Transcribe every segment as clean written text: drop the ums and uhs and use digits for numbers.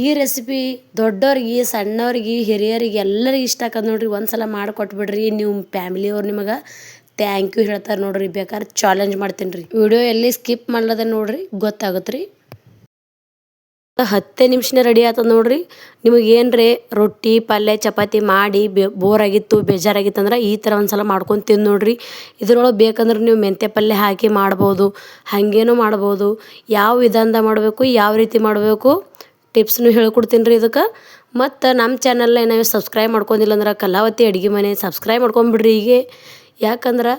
ಈ ರೆಸಿಪಿ ದೊಡ್ಡವ್ರಿಗೆ ಸಣ್ಣವ್ರಿಗೆ ಹಿರಿಯರಿಗೆ ಎಲ್ಲರಿಗೆ ಇಷ್ಟ ಆಕದ್ ನೋಡ್ರಿ. ಒಂದ್ಸಲ ಮಾಡಿಕೊಟ್ಬಿಡ್ರಿ, ನೀವು ಫ್ಯಾಮಿಲಿಯವ್ರು ನಿಮಗೆ ಥ್ಯಾಂಕ್ ಯು ಹೇಳ್ತಾರೆ ನೋಡ್ರಿ. ಬೇಕಾದ್ರೆ ಚಾಲೆಂಜ್ ಮಾಡ್ತೀನಿ ರೀ. ವಿಡಿಯೋ ಎಲ್ಲಿ ಸ್ಕಿಪ್ ಮಾಡ್ಲದ ನೋಡ್ರಿ, ಗೊತ್ತಾಗುತ್ತೆ ರೀ. 10 ನಿಮಿಷನೇ ರೆಡಿ ಆತದ ನೋಡ್ರಿ. ನಿಮಗೆ ಏನ್ರಿ ರೊಟ್ಟಿ ಪಲ್ಯ ಚಪಾತಿ ಮಾಡಿ ಬೋರ್ ಆಗಿತ್ತು ಬೇಜಾರಾಗಿತ್ತು ಅಂದ್ರೆ ಈ ಥರ ಒಂದ್ಸಲ ಮಾಡ್ಕೊಂಡು ತಿಂದು ನೋಡ್ರಿ. ಇದ್ರೊಳಗೆ ಬೇಕಂದ್ರೆ ನೀವು ಮೆಂತ್ಯ ಪಲ್ಯ ಹಾಕಿ ಮಾಡ್ಬೋದು, ಹಾಗೇನೂ ಮಾಡ್ಬೋದು. ಯಾವ ವಿಧಾನದಾಗ ಮಾಡಬೇಕು, ಯಾವ ರೀತಿ ಮಾಡಬೇಕು ಟಿಪ್ಸ್ನು ಹೇಳ್ಕೊಡ್ತೀನಿ ರೀ ಇದಕ್ಕೆ. ಮತ್ತು ನಮ್ಮ ಚಾನಲ್ನ ನಾವು ಸಬ್ಸ್ಕ್ರೈಬ್ ಮಾಡ್ಕೊಂಡಿಲ್ಲ ಅಂದ್ರೆ ಕಲಾವತಿ ಅಡುಗೆ ಮನೆ ಸಬ್ಸ್ಕ್ರೈಬ್ ಮಾಡ್ಕೊಂಬಿಡ್ರಿ ಹೀಗೆ. ಯಾಕಂದ್ರೆ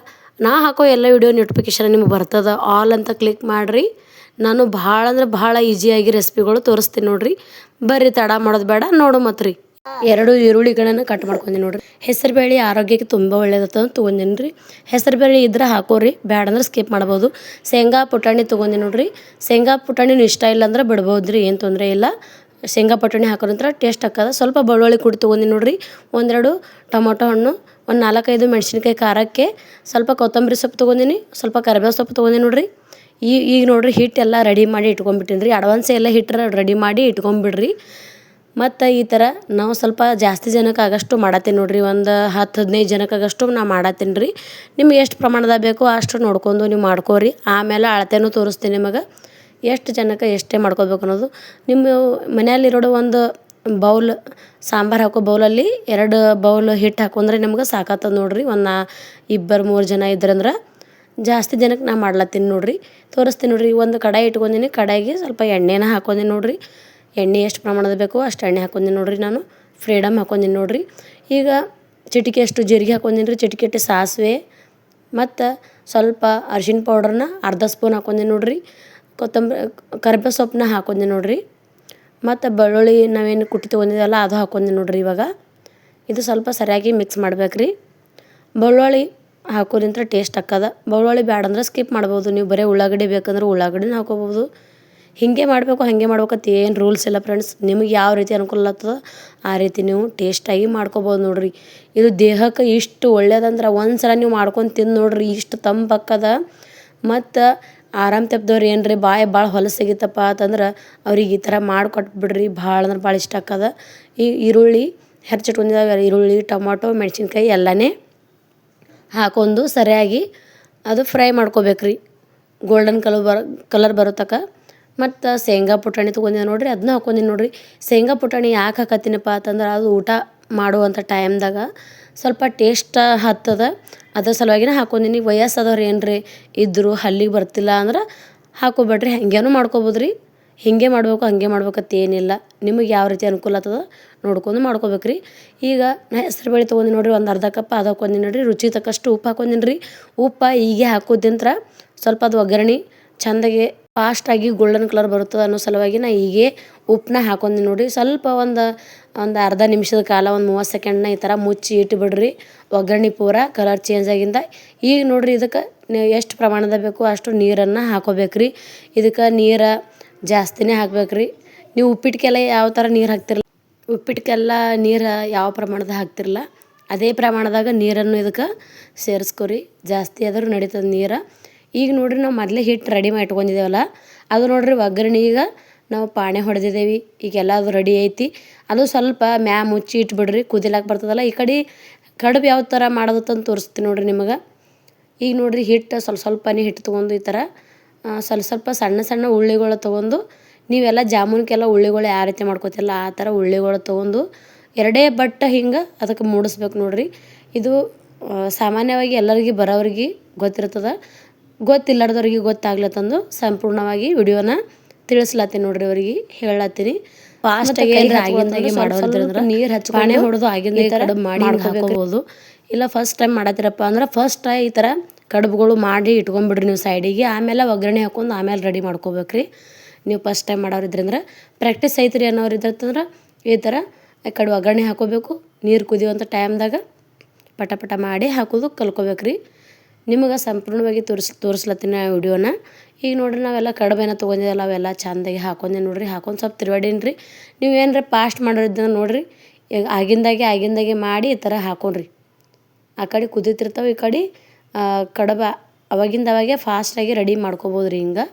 ನಾ ಹಾಕೋ ಎಲ್ಲ ವಿಡಿಯೋ ನೋಟಿಫಿಕೇಷನ್ ನಿಮ್ಗೆ ಬರ್ತದೆ. ಆಲ್ ಅಂತ ಕ್ಲಿಕ್ ಮಾಡಿರಿ. ನಾನು ಭಾಳ ಅಂದ್ರೆ ಭಾಳ ಈಸಿಯಾಗಿ ರೆಸಿಪಿಗಳು ತೋರಿಸ್ತೀನಿ ನೋಡ್ರಿ. ಬರ್ರಿ ತಡ ಮಾಡೋದು ಬೇಡ, ನೋಡು ಮತ್ತು ರೀ. 2 ಈರುಳ್ಳಿಗಳನ್ನು ಕಟ್ ಮಾಡ್ಕೊಂಡಿ ನೋಡ್ರಿ. ಹೆಸರುಬೇಳೆ ಆರೋಗ್ಯಕ್ಕೆ ತುಂಬ ಒಳ್ಳೇದತ್ತ ತೊಗೊಂಡಿನಿ ರೀ. ಹೆಸರುಬೇಳೆ ಇದ್ರೆ ಹಾಕೋರಿ, ಬ್ಯಾಡ ಅಂದ್ರೆ ಸ್ಕಿಪ್ ಮಾಡ್ಬೋದು. ಶೇಂಗಾ ಪುಟಾಣಿ ತೊಗೊಂಡಿ ನೋಡ್ರಿ. ಶೇಂಗಾ ಪುಟಾಣಿನೂ ಇಷ್ಟ ಇಲ್ಲ ಅಂದ್ರೆ ಬಿಡ್ಬೋದು ರೀ, ಏನು ತೊಂದರೆ ಇಲ್ಲ. ಶೇಂಗಾ ಪುಟಾಣಿ ಹಾಕೋದಂತ್ರ ಟೇಸ್ಟ್ ಹಾಕದ. ಸ್ವಲ್ಪ ಬೆಳ್ಳುಳ್ಳಿ ಕುಡಿ ತೊಗೊಂಡಿ ನೋಡ್ರಿ. 1-2 ಟೊಮೊಟೊ ಹಣ್ಣು, ಒಂದು 4-5 ಮೆಣಸಿನ್ಕಾಯಿ ಖಾರಕ್ಕೆ, ಸ್ವಲ್ಪ ಕೊತ್ತಂಬರಿ ಸೊಪ್ಪು ತೊಗೊಂಡಿನಿ, ಸ್ವಲ್ಪ ಕರಿಬೇವು ಸೊಪ್ಪು ತೊಗೊಂಡಿ ನೋಡ್ರಿ. ಈಗ ನೋಡ್ರಿ ಹಿಟ್ಟೆಲ್ಲ ರೆಡಿ ಮಾಡಿ ಇಟ್ಕೊಂಡ್ಬಿಟ್ಟಿನಿ ರೀ. ಅಡ್ವಾನ್ಸೇ ಎಲ್ಲ ಹಿಟ್ಟು ರೆಡಿ ಮಾಡಿ ಇಟ್ಕೊಂಬಿಡ್ರಿ. ಮತ್ತು ಈ ಥರ ನಾವು ಸ್ವಲ್ಪ ಜಾಸ್ತಿ ಜನಕ್ಕೆ ಆಗಷ್ಟು ಮಾಡತ್ತೀನಿ ನೋಡ್ರಿ. ಒಂದು 10-15 ಜನಕ್ಕಾಗಷ್ಟು ನಾ ಮಾಡತ್ತೀನಿ ರೀ. ನಿಮ್ಗೆ ಎಷ್ಟು ಪ್ರಮಾಣದಾಗ ಬೇಕೋ ಅಷ್ಟು ನೋಡ್ಕೊಂಡು ನೀವು ಮಾಡ್ಕೋರಿ. ಆಮೇಲೆ ಅಳತೆನೂ ತೋರಿಸ್ತೀನಿ ನಿಮಗೆ, ಎಷ್ಟು ಜನಕ್ಕೆ ಎಷ್ಟೇ ಮಾಡ್ಕೋಬೇಕು ಅನ್ನೋದು. ನಿಮ್ಮ ಮನೆಯಲ್ಲಿರೋಡು ಒಂದು ಬೌಲ್ ಸಾಂಬಾರು ಹಾಕೋ ಬೌಲಲ್ಲಿ 2 ಬೌಲ್ ಹಿಟ್ಟು ಹಾಕೊಂಡ್ರೆ ನಿಮ್ಗೆ ಸಾಕಾಗ್ತದೆ ನೋಡ್ರಿ. ಒಂದು 2-3 ಜನ ಇದ್ರಂದ್ರೆ. ಜಾಸ್ತಿ ಜನಕ್ಕೆ ನಾ ಮಾಡ್ಲತ್ತೀನಿ ನೋಡ್ರಿ, ತೋರಿಸ್ತೀನಿ ನೋಡ್ರಿ. ಒಂದು ಕಡಾಯಿ ಇಟ್ಕೊಂಡಿನಿ, ಕಡಾಯಿಗೆ ಸ್ವಲ್ಪ ಎಣ್ಣೆನ ಹಾಕೊಂಡಿ ನೋಡ್ರಿ. ಎಣ್ಣೆ ಎಷ್ಟು ಪ್ರಮಾಣದ ಬೇಕೋ ಅಷ್ಟು ಎಣ್ಣೆ ಹಾಕೊಂಡಿ ನೋಡ್ರಿ. ನಾನು ಫ್ರೀಡಮ್ ಹಾಕೊಂಡಿ ನೋಡ್ರಿ. ಈಗ ಚಿಟಿಕೆ ಅಷ್ಟು ಜೀರಿಗೆ ಹಾಕೊಂದಿನಿ ರೀ, ಚಿಟಿಕೆ ಸಾಸಿವೆ ಮತ್ತು ಸ್ವಲ್ಪ ಅರಿಶಿನ ಪೌಡ್ರನ್ನ ಅರ್ಧ ಸ್ಪೂನ್ ಹಾಕೊಂಡಿ ನೋಡ್ರಿ. ಕೊತ್ತಂಬರಿ ಕರಿಬೇವು ಸೊಪ್ಪನ್ನ ಹಾಕೊಂಡಿ ನೋಡ್ರಿ. ಮತ್ತು ಬೆಳ್ಳುಳ್ಳಿ ನಾವೇನು ಕುಟ್ಟಿ ತೊಗೊಂಡಿದ್ದೆವಲ್ಲ ಅದು ಹಾಕೊಂಡಿ ನೋಡ್ರಿ. ಇವಾಗ ಇದು ಸ್ವಲ್ಪ ಸರಿಯಾಗಿ ಮಿಕ್ಸ್ ಮಾಡ್ಬೇಕು ರೀ. ಬೆಳ್ಳುಳ್ಳಿ ಹಾಕೋದ್ರಿಂದ ಟೇಸ್ಟ್ ಹಾಕದ. ಬೆಳ್ಳುಳ್ಳಿ ಬ್ಯಾಡ ಅಂದ್ರೆ ಸ್ಕಿಪ್ ಮಾಡ್ಬೋದು. ನೀವು ಬರೀ ಉಳ್ಳಾಗಡ್ಡಿ ಬೇಕಂದ್ರೆ ಉಳ್ಳಾಗಡ್ಡಿನ ಹಾಕೋಬೋದು. ಹೀಗೆ ಮಾಡಬೇಕು ಹಾಗೆ ಮಾಡ್ಬೇಕಂತ ಏನು ರೂಲ್ಸ್ ಇಲ್ಲ ಫ್ರೆಂಡ್ಸ್. ನಿಮಗೆ ಯಾವ ರೀತಿ ಅನುಕೂಲ ಆಗ್ತದೆ ಆ ರೀತಿ ನೀವು ಟೇಸ್ಟಾಗಿ ಮಾಡ್ಕೊಬೋದು ನೋಡ್ರಿ. ಇದು ದೇಹಕ್ಕೆ ಇಷ್ಟು ಒಳ್ಳೇದಂದ್ರೆ ಒಂದು ಸಲ ನೀವು ಮಾಡ್ಕೊಂಡು ತಿಂದು ನೋಡ್ರಿ, ಇಷ್ಟು ತಂಪಕ್ಕದ. ಮತ್ತು ಆರಾಮ್ ತಪ್ಪಿದವ್ರು ಏನ್ರಿ ಬಾಯಿ ಭಾಳ ಹೊಲಸಾಗಿತ್ತಪ್ಪ ಅಂತಂದ್ರೆ ಅವ್ರಿಗೆ ಈ ಥರ ಮಾಡಿಕೊಟ್ಬಿಡ್ರಿ. ಭಾಳ ಅಂದ್ರೆ ಭಾಳ ಇಷ್ಟ ಆಗ್ತದ. ಈ ಈರುಳ್ಳಿ ಹೆಚ್ಚಿಟ್ಕೊಂಡಿದ್ದಾವೆ, ಈರುಳ್ಳಿ ಟೊಮಾಟೊ ಮೆಣಸಿನ್ಕಾಯಿ ಎಲ್ಲನೇ ಹಾಕೊಂಡು ಸರಿಯಾಗಿ ಅದು ಫ್ರೈ ಮಾಡ್ಕೋಬೇಕ್ರಿ, ಗೋಲ್ಡನ್ ಕಲರ್ ಬರೋ ತನಕ. ಮತ್ತು ಶೇಂಗಾ ಪುಟಾಣಿ ತೊಗೊಂಡಿದ್ದೆ ನೋಡ್ರಿ, ಅದನ್ನ ಹಾಕೊಂದಿನಿ ನೋಡ್ರಿ. ಶೇಂಗಾ ಪುಟಾಣಿ ಯಾಕೆ ಹಾಕತ್ತೀನಪ್ಪ ಅಂತಂದ್ರೆ ಅದು ಊಟ ಮಾಡುವಂಥ ಟೈಮ್ದಾಗ ಸ್ವಲ್ಪ ಟೇಸ್ಟ್ ಹತ್ತದ, ಅದ್ರ ಸಲುವಾಗಿನ ಹಾಕೊಂದಿನಿ. ವಯಸ್ಸಾದವ್ರು ಏನ್ರಿ ಇದ್ದರು ಹಲ್ಲಿಗೆ ಬರ್ತಿಲ್ಲ ಅಂದ್ರೆ ಹಾಕೋಬೇಡ್ರಿ, ಹಾಗೇನೂ ಮಾಡ್ಕೊಬೋದು ರೀ. ಹೀಗೆ ಮಾಡ್ಬೇಕು ಹಂಗೆ ಮಾಡ್ಬೇಕಂತ ಏನಿಲ್ಲ, ನಿಮಗೆ ಯಾವ ರೀತಿ ಅನುಕೂಲ ಆಗ್ತದೆ ನೋಡ್ಕೊಂಡು ಮಾಡ್ಕೋಬೇಕು ರೀ. ಈಗ ನಾ ಹೆಸರುಬೇಳೆ ತೊಗೊಂಡಿನಿ ನೋಡ್ರಿ, ಒಂದು ಅರ್ಧ ಕಪ್ ಅದು ಹಾಕೊಂದಿನಿ ನೋಡ್ರಿ. ರುಚಿ ತಕ್ಕಷ್ಟು ಉಪ್ಪು ಹಾಕೊಂದಿನಿ ರೀ. ಉಪ್ಪು ಹೀಗೆ ಹಾಕೋದ್ರಿಂತ ಸ್ವಲ್ಪ ಅದು ಒಗ್ಗರಣೆ ಚೆಂದಾಗಿ ಫಾಸ್ಟಾಗಿ ಗೋಲ್ಡನ್ ಕಲರ್ ಬರುತ್ತದೆ ಅನ್ನೋ ಸಲುವಾಗಿ ನಾ ಹೀಗೆ ಉಪ್ಪನ್ನ ಹಾಕೊಂದಿನಿ ನೋಡ್ರಿ. ಸ್ವಲ್ಪ ಒಂದು ಅರ್ಧ ನಿಮಿಷದ ಕಾಲ, ಒಂದು 30 ಸೆಕೆಂಡ್ನ ಈ ಥರ ಮುಚ್ಚಿ ಇಟ್ಬಿಡ್ರಿ. ಒಗ್ಗರಣೆ ಪೂರ ಕಲರ್ ಚೇಂಜ್ ಆಗಿಂದ ಈಗ ನೋಡ್ರಿ ಇದಕ್ಕೆ ನೀವು ಎಷ್ಟು ಪ್ರಮಾಣದ ಬೇಕು ಅಷ್ಟು ನೀರನ್ನು ಹಾಕೋಬೇಕು ರೀ. ಇದಕ್ಕೆ ನೀರು ಜಾಸ್ತಿನೇ ಹಾಕ್ಬೇಕು ರೀ. ನೀವು ಉಪ್ಪಿಟ್ಟಿಗೆಲ್ಲ ಯಾವ ಥರ ನೀರು ಹಾಕ್ತಿರಲ್ಲ, ಉಪ್ಪಿಟ್ಟಿಗೆಲ್ಲ ನೀರು ಯಾವ ಪ್ರಮಾಣದ ಹಾಕ್ತಿರಲ್ಲ ಅದೇ ಪ್ರಮಾಣದಾಗ ನೀರನ್ನು ಇದಕ್ಕೆ ಸೇರಿಸ್ಕೊರಿ. ಜಾಸ್ತಿ ಆದರೂ ನಡೀತದೆ ನೀರು. ಈಗ ನೋಡ್ರಿ ನಾವು ಮೊದಲೇ ಹಿಟ್ಟು ರೆಡಿ ಮಾಡಿ ಇಟ್ಕೊಂಡಿದ್ದೇವಲ್ಲ ಅದು ನೋಡ್ರಿ ಒಗ್ಗರಣೆ ಈಗ ನಾವು ಪಾಣೆ ಹೊಡೆದಿದ್ದೇವೆ. ಈಗೆಲ್ಲ ಅದು ರೆಡಿ ಐತಿ. ಅದು ಸ್ವಲ್ಪ ಮುಚ್ಚಿ ಇಟ್ಬಿಡ್ರಿ, ಕುದಿಲಾಕ ಬರ್ತದಲ್ಲ. ಈ ಕಡೆ ಕಡುಬು ಯಾವ ಥರ ಮಾಡೋದಂತ ತೋರಿಸ್ತೀನಿ ನೋಡ್ರಿ ನಿಮಗೆ. ಈಗ ನೋಡ್ರಿ ಹಿಟ್ಟು ಸ್ವಲ್ಪನೇ ಹಿಟ್ಟು ತೊಗೊಂಡು ಈ ಥರ ಸ್ವಲ್ಪ ಸಣ್ಣ ಉಳ್ಳಿಗಳು ತೊಗೊಂಡು, ನೀವೆಲ್ಲ ಜಾಮೂನ್ಗೆಲ್ಲ ಉಳ್ಳಿಗಳು ಯಾವ ರೀತಿ ಮಾಡ್ಕೋತಿಲ್ಲ ಆ ಥರ ಉಳ್ಳಿಗಳು ತೊಗೊಂಡು 2 ಬಟ್ಟ ಹಿಂಗೆ ಅದಕ್ಕೆ ಮೂಡಿಸ್ಬೇಕು ನೋಡ್ರಿ. ಇದು ಸಾಮಾನ್ಯವಾಗಿ ಎಲ್ಲರಿಗೆ ಬರೋವ್ರಿಗೆ ಗೊತ್ತಿರ್ತದೆ, ಗೊತ್ತಿಲ್ಲಾರ್ದವ್ರಿಗೆ ಗೊತ್ತಾಗ್ಲತ್ತಂದು ಸಂಪೂರ್ಣವಾಗಿ ವಿಡಿಯೋನ ತಿಳಿಸ್ಲತ್ತೀನಿ ನೋಡ್ರಿ. ಅವ್ರಿಗೆ ಹೇಳತ್ತೀನಿ ಫಾಸ್ಟಾಗಿ ಆಗಿಂದಾಗಿ ಮಾಡೋದ್ರಿಂದ ನೀರು ಹಚ್ಚಿ ಪಾಣೆ ಹೊಡೆದು ಆಗಿಂದ ಕಡುಬು ಮಾಡಿ ಹಾಕೋಬೋದು. ಇಲ್ಲ ಫಸ್ಟ್ ಟೈಮ್ ಮಾಡತ್ತೀರಪ್ಪ ಅಂದ್ರೆ ಫಸ್ಟ್ ಈ ಥರ ಕಡುಬುಗಳು ಮಾಡಿ ಇಟ್ಕೊಂಡ್ಬಿಡ್ರಿ ನೀವು ಸೈಡಿಗೆ. ಆಮೇಲೆ ಒಗ್ಗರಣೆ ಹಾಕೊಂಡು ಆಮೇಲೆ ರೆಡಿ ಮಾಡ್ಕೋಬೇಕ್ರಿ. ನೀವು ಫಸ್ಟ್ ಟೈಮ್ ಮಾಡೋರಿದ್ರಂದ್ರೆ ಪ್ರಾಕ್ಟೀಸ್ ಐತ್ರಿ ಅನ್ನೋರು ಇದ್ರಂದ್ರೆ ಈ ಥರ ಕಡೆ ಒಗ್ಗರಣೆ ಹಾಕೋಬೇಕು. ನೀರು ಕುದಿಯುವಂಥ ಟೈಮ್ದಾಗ ಪಟ ಮಾಡಿ ಹಾಕೋದು ಕಲ್ಕೋಬೇಕ್ರಿ. ನಿಮಗೆ ಸಂಪೂರ್ಣವಾಗಿ ತೋರಿಸ್ಲತ್ತೀನಿ ಆ ವಿಡಿಯೋನ. ಈಗ ನೋಡ್ರಿ ನಾವೆಲ್ಲ ಕಡುಬೇನ ತೊಗೊಂಡಿದ್ದಲ್ಲ ಅವೆಲ್ಲ ಚೆಂದಾಗಿ ಹಾಕೊಂಡೆ ನೋಡ್ರಿ. ಹಾಕೊಂಡು ಸ್ವಲ್ಪ ತಿರುವಾಡೀನಿ ರೀ. ನೀವು ಏನರ ಫಾಸ್ಟ್ ಮಾಡೋರಿದ್ದ ನೋಡ್ರಿ, ಈಗ ಆಗಿಂದಾಗೆ ಮಾಡಿ ಈ ಥರ ಹಾಕೊಂಡ್ರಿ. ಆ ಕಡೆ ಕುದೀತಿರ್ತಾವೆ, ಈ ಕಡೆ ಕಡುಬು ಅವಾಗಿಂದವಾಗೆ ಫಾಸ್ಟಾಗಿ ರೆಡಿ ಮಾಡ್ಕೊಬೋದು ರೀ. ಹಿಂಗೆ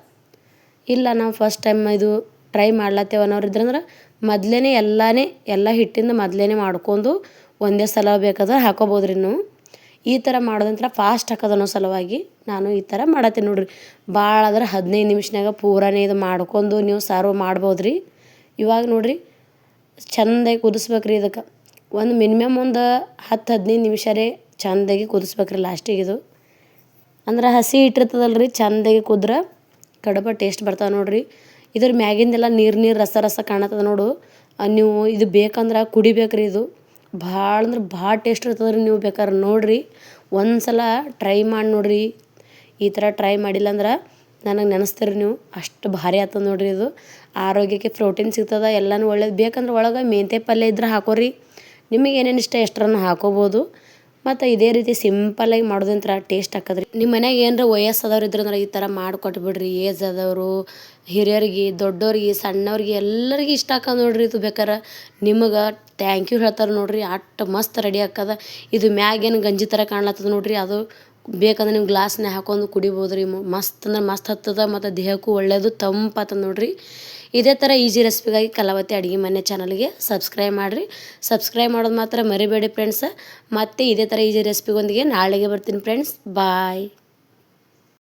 ಇಲ್ಲ ನಾವು ಫಸ್ಟ್ ಟೈಮ್ ಇದು ಟ್ರೈ ಮಾಡ್ಲತ್ತೇವೆ ಅನ್ನೋರು ಇದ್ರಂದ್ರೆ ಮೊದಲೇ ಎಲ್ಲ ಹಿಟ್ಟಿಂದ ಮೊದಲೇ ಮಾಡ್ಕೊಂಡು ಒಂದೇ ಸಲ ಬೇಕಾದ್ರೆ ಹಾಕೋಬೋದು ರೀ ನೀವು. ಈ ಥರ ಮಾಡೋದಂತ್ರ ಫಾಸ್ಟ್ ಹಾಕೋದು ಅನ್ನೋ ಸಲುವಾಗಿ ನಾನು ಈ ಥರ ಮಾಡತ್ತೀನಿ ನೋಡಿರಿ. ಭಾಳ ಆದ್ರೆ 15 ನಿಮಿಷನಾಗ ಪೂರಾನೇ ಇದು ಮಾಡ್ಕೊಂಡು ನೀವು ಸರ್ವ್ ಮಾಡ್ಬೋದು ರೀ. ಇವಾಗ ನೋಡಿರಿ ಚೆಂದಾಗಿ ಕುದಿಸ್ಬೇಕು ರೀ. ಇದಕ್ಕೆ ಒಂದು ಮಿನಿಮಮ್ ಒಂದು 10-15 ನಿಮಿಷ ರೀ ಚೆಂದಾಗಿ ಕುದಿಸ್ಬೇಕು ರೀ ಲಾಸ್ಟಿಗೆ. ಇದು ಅಂದ್ರೆ ಹಸಿ ಇಟ್ಟಿರ್ತದಲ್ಲ ರೀ, ಚೆಂದಾಗಿ ಕುದ್ರೆ ಕಡಬ ಟೇಸ್ಟ್ ಬರ್ತಾವೆ ನೋಡಿರಿ. ಇದ್ರ ಮ್ಯಾಗಿಂದೆಲ್ಲ ನೀರು ರಸ ಕಾಣತ್ತದ ನೋಡು. ನೀವು ಇದು ಬೇಕಂದ್ರೆ ಕುಡಿಬೇಕು ರೀ. ಇದು ಭಾಳ ಅಂದ್ರೆ ಭಾಳ ಟೇಸ್ಟ್ ಇರ್ತದೆ ರೀ. ನೀವು ಬೇಕಾದ್ರೆ ನೋಡಿರಿ, ಒಂದು ಸಲ ಟ್ರೈ ಮಾಡಿ ನೋಡಿರಿ. ಈ ಥರ ಟ್ರೈ ಮಾಡಿಲ್ಲ ಅಂದ್ರೆ ನನಗೆ ನೆನೆಸ್ತೀರಿ ನೀವು, ಅಷ್ಟು ಭಾರಿ ಆಗ್ತದೆ ನೋಡಿರಿ. ಇದು ಆರೋಗ್ಯಕ್ಕೆ ಪ್ರೋಟೀನ್ ಸಿಗ್ತದೆ, ಎಲ್ಲನೂ ಒಳ್ಳೇದು. ಬೇಕಂದ್ರೆ ಒಳಗೆ ಮೆಂತ್ಯ ಪಲ್ಯ ಇದ್ರೆ ಹಾಕೋರಿ, ನಿಮಗೆ ಏನೇನು ಇಷ್ಟ ಎಷ್ಟರನ್ನ ಹಾಕೋಬೋದು. ಮತ್ತು ಇದೇ ರೀತಿ ಸಿಂಪಲ್ಲಾಗಿ ಮಾಡೋದಂತ್ರ ಟೇಸ್ಟ್ ಹಾಕದ್ರಿ. ನಿಮ್ಮ ಮನ್ಯಾಗ ಏನರ ವಯಸ್ಸಾದವ್ರು ಇದ್ರಂದ್ರೆ ಈ ಥರ ಮಾಡಿಕೊಟ್ಬಿಡ್ರಿ. ಏಜ್ ಆದವರು, ಹಿರಿಯರಿಗೆ, ದೊಡ್ಡವ್ರಿಗೆ, ಸಣ್ಣವ್ರಿಗೆ ಎಲ್ಲರಿಗೆ ಇಷ್ಟ ಹಾಕೋದು ನೋಡಿರಿ. ಇದು ಬೇಕಾರೆ ನಿಮಗೆ ಥ್ಯಾಂಕ್ ಯು ಹೇಳ್ತಾರೆ ನೋಡಿರಿ. ಅಷ್ಟು ಮಸ್ತ್ ರೆಡಿ ಹಾಕದ. ಇದು ಮ್ಯಾಗೇನು ಗಂಜಿ ಥರ ಕಾಣ್ಲತ್ತದ ನೋಡಿರಿ. ಅದು ಬೇಕಂದ್ರೆ ನೀವು ಗ್ಲಾಸ್ನಾಗ ಹಾಕೊಂಡು ಕುಡಿಬೋದು ರೀ. ಮಸ್ತ್ ಅಂದ್ರೆ ಮಸ್ತ್ ಹತ್ತದ, ಮತ್ತು ದೇಹಕ್ಕೂ ಒಳ್ಳೆಯದು, ತಂಪಾತದ ನೋಡಿರಿ. ಇದೇ ಥರ ಈಜಿ ರೆಸಿಪಿಗಾಗಿ ಕಲಾವತಿ ಅಡುಗೆ ಮನೆ ಚಾನಲ್ಗೆ ಸಬ್ಸ್ಕ್ರೈಬ್ ಮಾಡಿರಿ. ಸಬ್ಸ್ಕ್ರೈಬ್ ಮಾಡೋದು ಮಾತ್ರ ಮರಿಬೇಡಿ ಫ್ರೆಂಡ್ಸ್. ಮತ್ತು ಇದೇ ಥರ ಈಜಿ ರೆಸಿಪಿಗೊಂದಿಗೆ ನಾಳೆಗೆ ಬರ್ತೀನಿ ಫ್ರೆಂಡ್ಸ್. ಬಾಯ್.